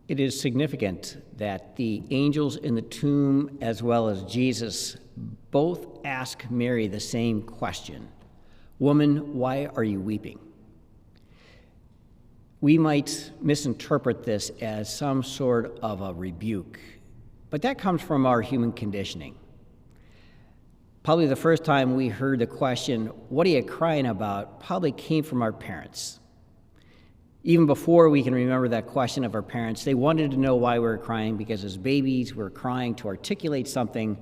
It is significant that the angels in the tomb, as well as Jesus, both ask Mary the same question: "Woman, why are you weeping?" We might misinterpret this as some sort of a rebuke, but that comes from our human conditioning. Probably the first time we heard the question, "What are you crying about?" probably came from our parents. Even before we can remember that question of our parents, they wanted to know why we were crying, because as babies, we're crying to articulate something,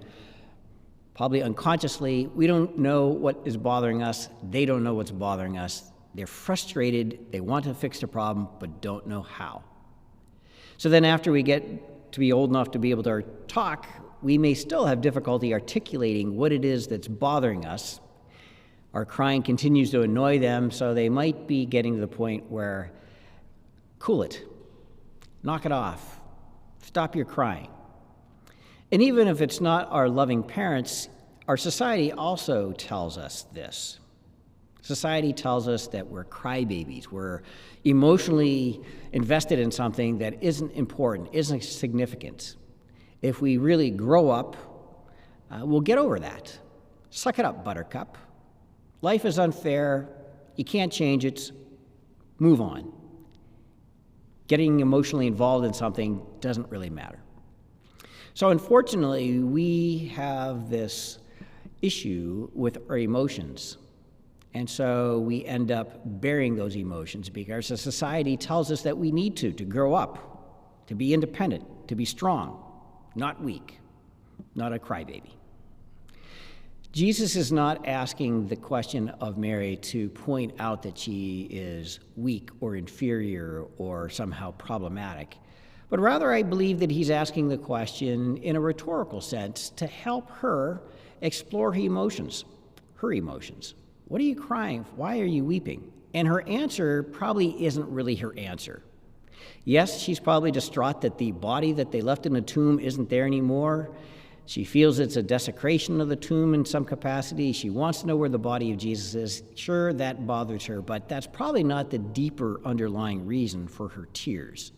probably unconsciously. We don't know what is bothering us. They don't know what's bothering us. They're frustrated. They want to fix the problem, but don't know how. So then after we get to be old enough to be able to talk, we may still have difficulty articulating what it is that's bothering us. Our crying continues to annoy them, so they might be getting to the point where, cool it, knock it off, stop your crying. And even if it's not our loving parents, our society also tells us this. Society tells us that we're crybabies, we're emotionally invested in something that isn't important, isn't significant. If we really grow up, we'll get over that. Suck it up, buttercup. Life is unfair, you can't change it, move on. Getting emotionally involved in something doesn't really matter. So unfortunately, we have this issue with our emotions. And so we end up burying those emotions because the society tells us that we need to grow up, to be independent, to be strong, not weak, not a crybaby. Jesus is not asking the question of Mary to point out that she is weak or inferior or somehow problematic, but rather I believe that he's asking the question in a rhetorical sense to help her explore her emotions. What are you crying? Why are you weeping? And her answer probably isn't really her answer. Yes, she's probably distraught that the body that they left in the tomb isn't there anymore. She feels it's a desecration of the tomb in some capacity. She wants to know where the body of Jesus is. Sure, that bothers her, but that's probably not the deeper underlying reason for her tears.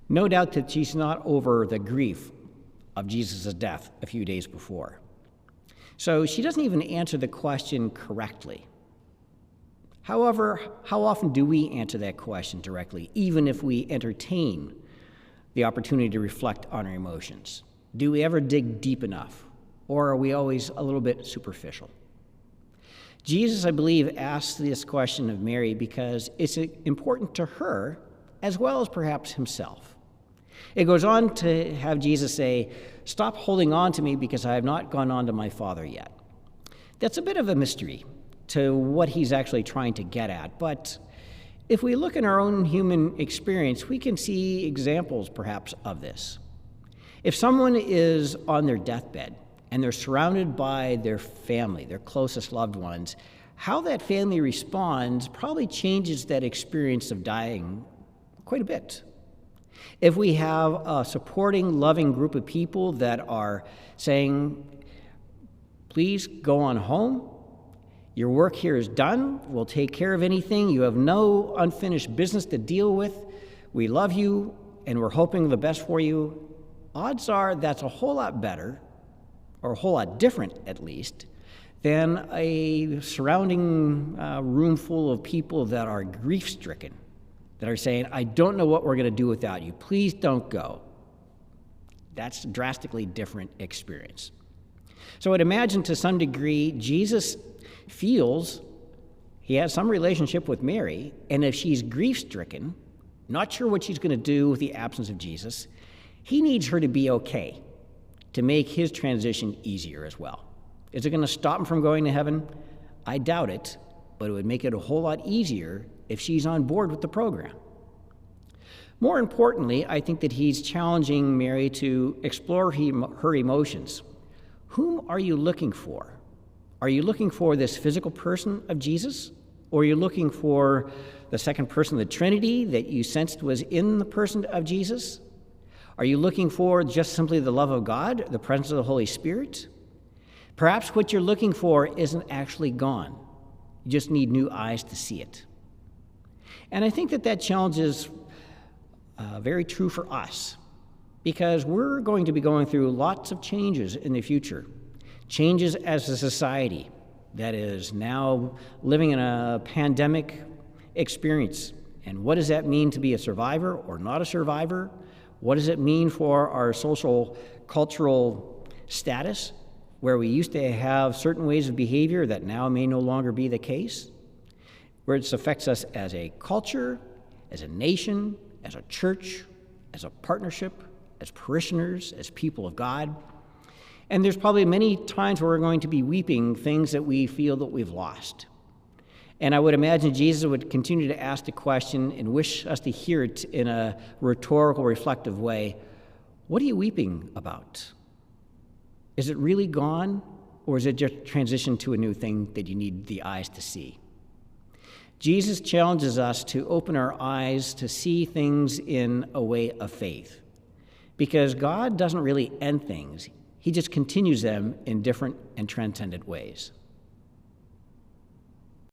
No doubt that she's not over the grief of Jesus' death a few days before. So she doesn't even answer the question correctly. However, how often do we answer that question directly, even if we entertain the opportunity to reflect on our emotions? Do we ever dig deep enough, or are we always a little bit superficial? Jesus, I believe, asked this question of Mary because it's important to her as well as perhaps himself. It goes on to have Jesus say, "Stop holding on to me because I have not gone on to my Father yet." That's a bit of a mystery to what he's actually trying to get at, but if we look in our own human experience, we can see examples perhaps of this. If someone is on their deathbed and they're surrounded by their family, their closest loved ones, how that family responds probably changes that experience of dying quite a bit. If we have a supporting, loving group of people that are saying, "Please go on home, your work here is done, we'll take care of anything, you have no unfinished business to deal with, we love you, and we're hoping the best for you," odds are that's a whole lot better, or a whole lot different at least, than a surrounding room full of people that are grief-stricken, that are saying, "I don't know what we're going to do without you. Please don't go." That's a drastically different experience. So I'd imagine to some degree, Jesus feels he has some relationship with Mary, and if she's grief-stricken, not sure what she's going to do with the absence of Jesus, he needs her to be okay, to make his transition easier as well. Is it going to stop him from going to heaven? I doubt it, but it would make it a whole lot easier if she's on board with the program. More importantly, I think that he's challenging Mary to explore her emotions. Whom are you looking for? Are you looking for this physical person of Jesus? Or are you looking for the second person of the Trinity that you sensed was in the person of Jesus? Are you looking for just simply the love of God, the presence of the Holy Spirit? Perhaps what you're looking for isn't actually gone. You just need new eyes to see it. And I think that challenges very true for us, because we're going to be going through lots of changes in the future. Changes as a society that is now living in a pandemic experience. And what does that mean to be a survivor or not a survivor? What does it mean for our social, cultural status, where we used to have certain ways of behavior that now may no longer be the case? Where it affects us as a culture, as a nation, as a church, as a partnership, as parishioners, as people of God. And there's probably many times where we're going to be weeping things that we feel that we've lost. And I would imagine Jesus would continue to ask the question and wish us to hear it in a rhetorical, reflective way. What are you weeping about? Is it really gone, or is it just transitioned to a new thing that you need the eyes to see? Jesus challenges us to open our eyes to see things in a way of faith, because God doesn't really end things. He just continues them in different and transcendent ways.